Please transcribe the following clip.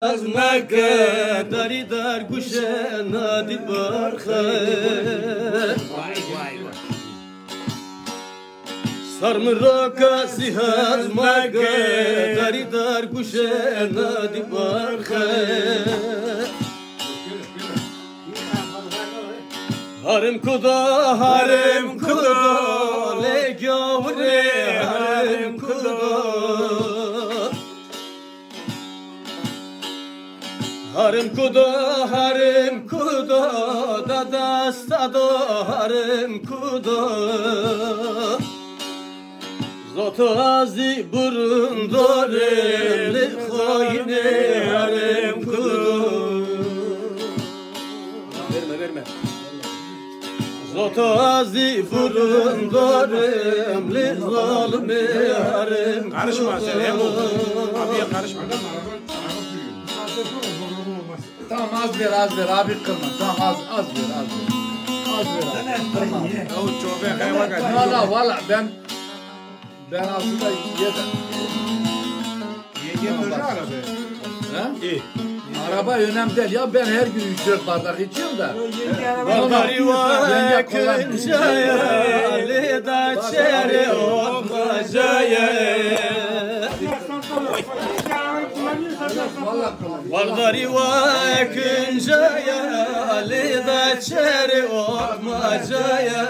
از مکه داری در گوش نادی برخه سرم را کسی از مکه داری در گوش نادی برخه Harim kuda le gavre harim kuda harim kuda da dasta da harim kuda Zoto azi burun dorim le khayne harim kuda Verme Zoto azi burun dorim li zalimi harim Karışma sen hem abiye karışma. Tamam az ver abi kırma. Tamam az ver. Az ver abi. Kırma. O çoğube kayma geldi. Valla ben aslında yedim. Yediğin dönüyor abi. Ha? İyi. Araba önemli değil ya ben her gün 3-4 bardak içiyorum da. Baldari var kıncaya Lida çeri okmacaya Baldari var kıncaya Lida çeri okmacaya